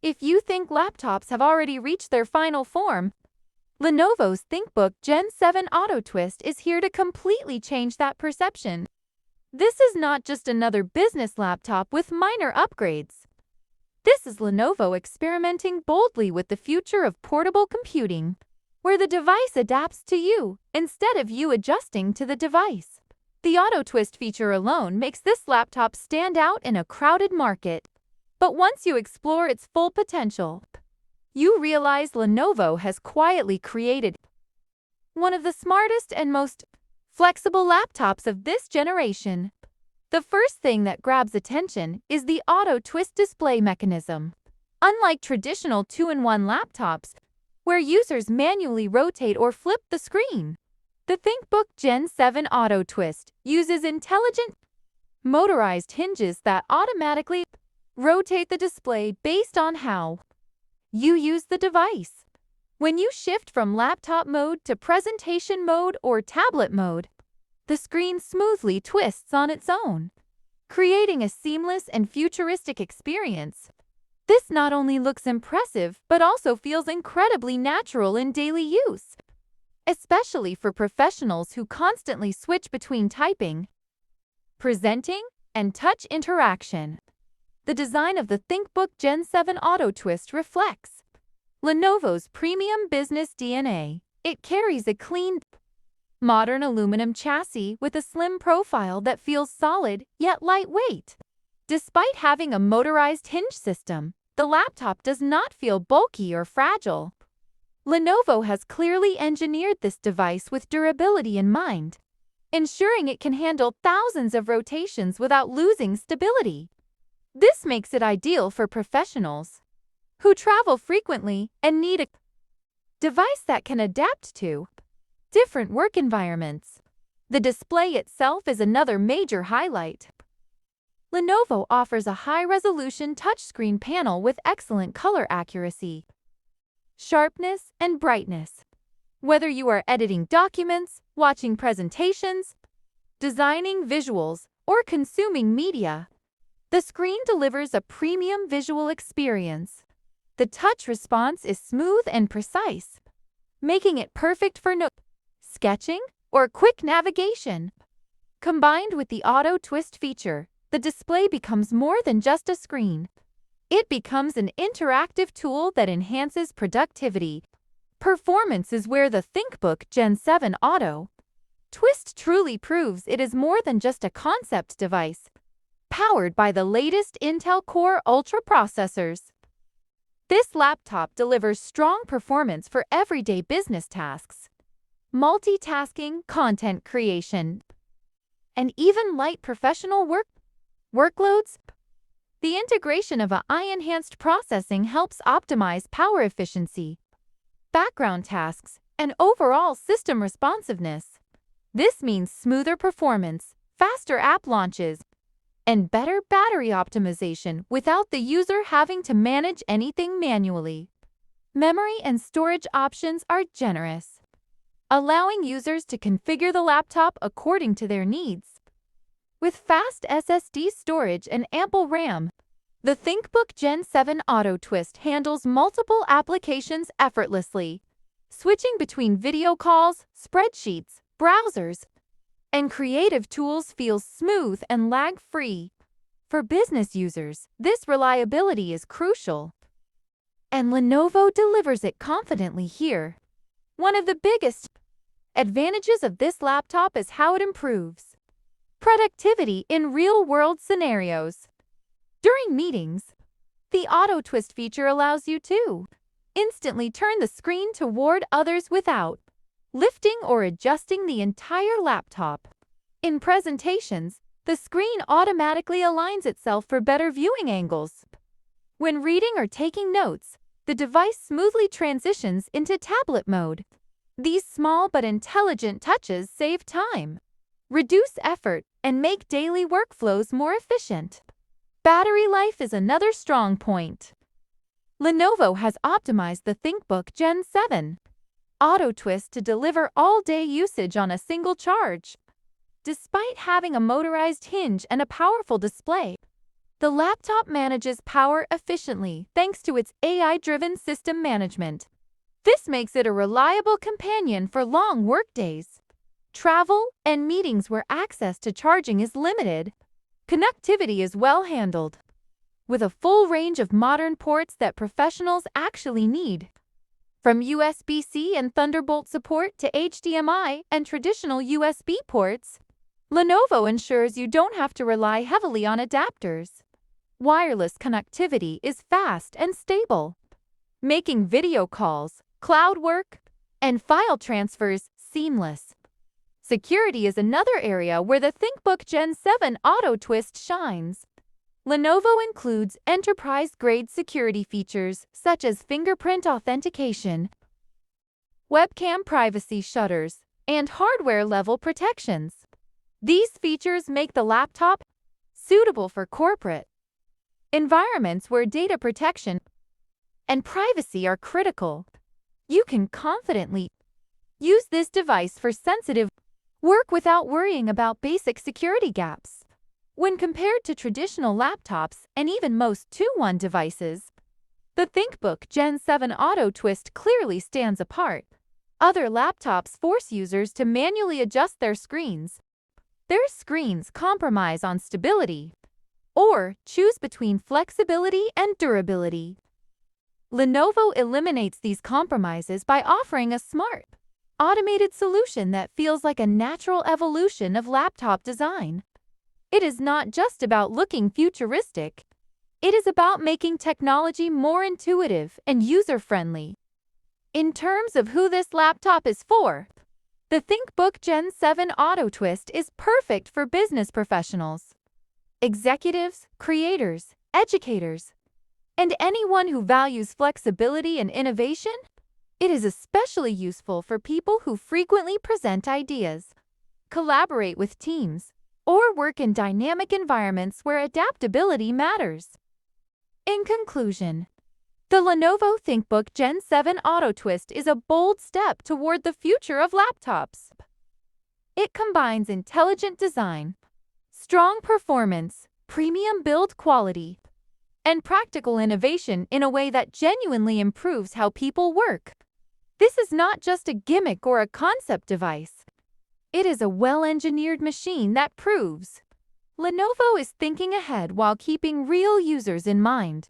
If you think laptops have already reached their final form, Lenovo's ThinkBook Gen 7 Auto Twist is here to completely change that perception. This is not just another business laptop with minor upgrades. This is Lenovo experimenting boldly with the future of portable computing, where the device adapts to you instead of you adjusting to the device. The Auto Twist feature alone makes this laptop stand out in a crowded market. But once you explore its full potential, you realize Lenovo has quietly created one of the smartest and most flexible laptops of this generation. The first thing that grabs attention is the Auto Twist display mechanism. Unlike traditional 2-in-1 laptops, where users manually rotate or flip the screen, the ThinkBook Gen 7 Auto Twist uses intelligent, motorized hinges that automatically rotate the display based on how you use the device. When you shift from laptop mode to presentation mode or tablet mode, the screen smoothly twists on its own, creating a seamless and futuristic experience. This not only looks impressive, but also feels incredibly natural in daily use, especially for professionals who constantly switch between typing, presenting, and touch interaction. The design of the ThinkBook Gen 7 Auto Twist reflects Lenovo's premium business DNA. It carries a clean, modern aluminum chassis with a slim profile that feels solid yet lightweight. Despite having a motorized hinge system, the laptop does not feel bulky or fragile. Lenovo has clearly engineered this device with durability in mind, ensuring it can handle thousands of rotations without losing stability. This makes it ideal for professionals who travel frequently and need a device that can adapt to different work environments. The display itself is another major highlight. Lenovo offers a high-resolution touchscreen panel with excellent color accuracy, sharpness, and brightness. Whether you are editing documents, watching presentations, designing visuals, or consuming media, the screen delivers a premium visual experience. The touch response is smooth and precise, making it perfect for sketching or quick navigation. Combined with the Auto Twist feature, the display becomes more than just a screen. It becomes an interactive tool that enhances productivity. Performance is where the ThinkBook Gen 7 Auto Twist truly proves it is more than just a concept device, powered by the latest Intel Core Ultra processors. This laptop delivers strong performance for everyday business tasks, multitasking, content creation, and even light professional workloads. The integration of AI-enhanced processing helps optimize power efficiency, background tasks, and overall system responsiveness. This means smoother performance, faster app launches, and better battery optimization without the user having to manage anything manually. Memory and storage options are generous, allowing users to configure the laptop according to their needs. With fast SSD storage and ample RAM, the ThinkBook Gen 7 Auto Twist handles multiple applications effortlessly, switching between video calls, spreadsheets, browsers, and creative tools feels smooth and lag-free. For business users, this reliability is crucial, and Lenovo delivers it confidently here. One of the biggest advantages of this laptop is how it improves productivity in real-world scenarios. During meetings, the Auto Twist feature allows you to instantly turn the screen toward others without lifting or adjusting the entire laptop. In presentations, the screen automatically aligns itself for better viewing angles. When reading or taking notes, the device smoothly transitions into tablet mode. These small but intelligent touches save time, reduce effort, and make daily workflows more efficient. Battery life is another strong point. Lenovo has optimized the ThinkBook Gen 7 Auto Twist to deliver all-day usage on a single charge. Despite having a motorized hinge and a powerful display, The laptop manages power efficiently thanks to its AI-driven system management. This makes it a reliable companion for long workdays, travel, and meetings where access to charging is limited. Connectivity is well handled, with a full range of modern ports that professionals actually need. From USB-C and Thunderbolt support to HDMI and traditional USB ports, Lenovo ensures you don't have to rely heavily on adapters. Wireless connectivity is fast and stable, making video calls, cloud work, and file transfers seamless. Security is another area where the ThinkBook Gen 7 Auto Twist shines. Lenovo includes enterprise-grade security features such as fingerprint authentication, webcam privacy shutters, and hardware-level protections. These features make the laptop suitable for corporate environments where data protection and privacy are critical. You can confidently use this device for sensitive work without worrying about basic security gaps. When compared to traditional laptops and even most 2-in-1 devices, the ThinkBook Gen 7 Auto Twist clearly stands apart. Other laptops force users to manually adjust their screens. Their screens compromise on stability, or choose between flexibility and durability. Lenovo eliminates these compromises by offering a smart, automated solution that feels like a natural evolution of laptop design. It is not just about looking futuristic. It is about making technology more intuitive and user-friendly. In terms of who this laptop is for, the ThinkBook Gen 7 Auto Twist is perfect for business professionals, executives, creators, educators, and anyone who values flexibility and innovation. It is especially useful for people who frequently present ideas, collaborate with teams, or work in dynamic environments where adaptability matters. In conclusion, the Lenovo ThinkBook Gen 7 Auto Twist is a bold step toward the future of laptops. It combines intelligent design, strong performance, premium build quality, and practical innovation in a way that genuinely improves how people work. This is not just a gimmick or a concept device. It is a well-engineered machine that proves Lenovo is thinking ahead while keeping real users in mind.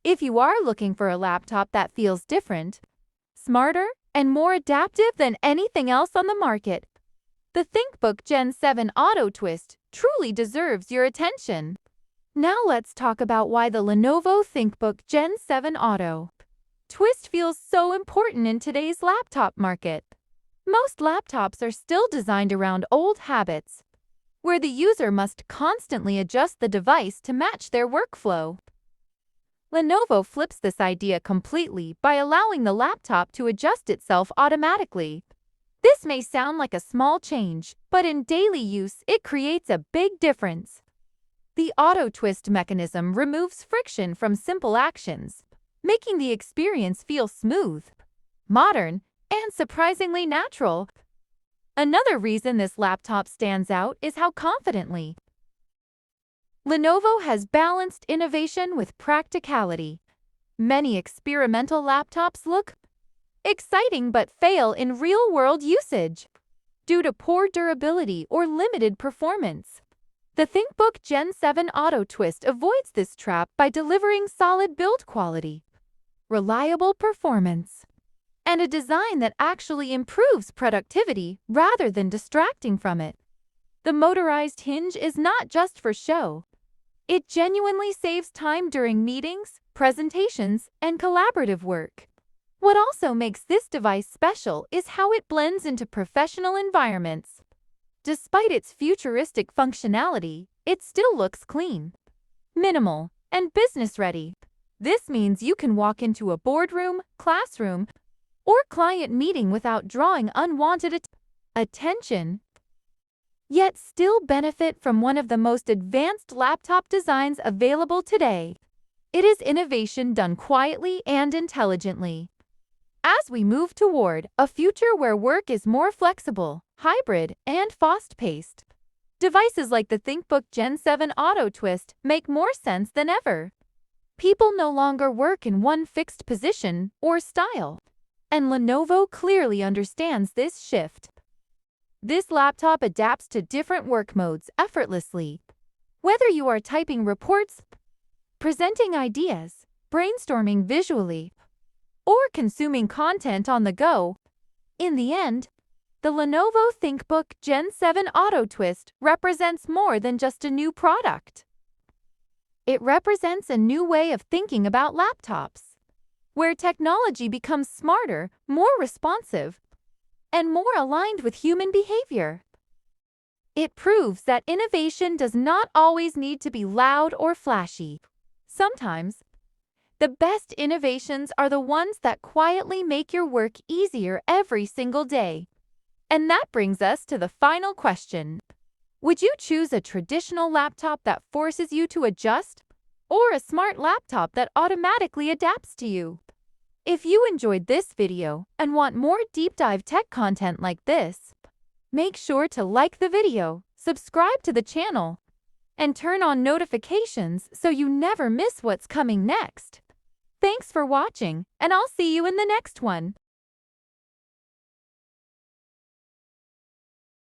If you are looking for a laptop that feels different, smarter, and more adaptive than anything else on the market, the ThinkBook Gen 7 Auto Twist truly deserves your attention. Now let's talk about why the Lenovo ThinkBook Gen 7 Auto Twist feels so important in today's laptop market. Most laptops are still designed around old habits, where the user must constantly adjust the device to match their workflow. Lenovo flips this idea completely by allowing the laptop to adjust itself automatically. This may sound like a small change, but in daily use it creates a big difference. The auto twist mechanism removes friction from simple actions, making the experience feel smooth, modern, and surprisingly natural. Another reason this laptop stands out is how confidently Lenovo has balanced innovation with practicality. Many experimental laptops look exciting but fail in real-world usage due to poor durability or limited performance. The ThinkBook Gen 7 Auto Twist avoids this trap by delivering solid build quality, reliable performance, and a design that actually improves productivity rather than distracting from it. The motorized hinge is not just for show. It genuinely saves time during meetings, presentations, and collaborative work. What also makes this device special is how it blends into professional environments. Despite its futuristic functionality, it still looks clean, minimal, and business-ready. This means you can walk into a boardroom, classroom, or client meeting without drawing unwanted attention, yet still benefit from one of the most advanced laptop designs available today. It is innovation done quietly and intelligently. As we move toward a future where work is more flexible, hybrid, and fast-paced, Devices like the ThinkBook Gen 7 Auto Twist make more sense than ever. People no longer work in one fixed position or style, and Lenovo clearly understands this shift. This laptop adapts to different work modes effortlessly. Whether you are typing reports, presenting ideas, brainstorming visually, or consuming content on the go, in the end, the Lenovo ThinkBook Gen 7 Auto Twist represents more than just a new product. It represents a new way of thinking about laptops, where technology becomes smarter, more responsive, and more aligned with human behavior. It proves that innovation does not always need to be loud or flashy. Sometimes, the best innovations are the ones that quietly make your work easier every single day. And that brings us to the final question. Would you choose a traditional laptop that forces you to adjust, or a smart laptop that automatically adapts to you? If you enjoyed this video and want more deep dive tech content like this, make sure to like the video, subscribe to the channel, and turn on notifications so you never miss what's coming next. Thanks for watching, and I'll see you in the next one.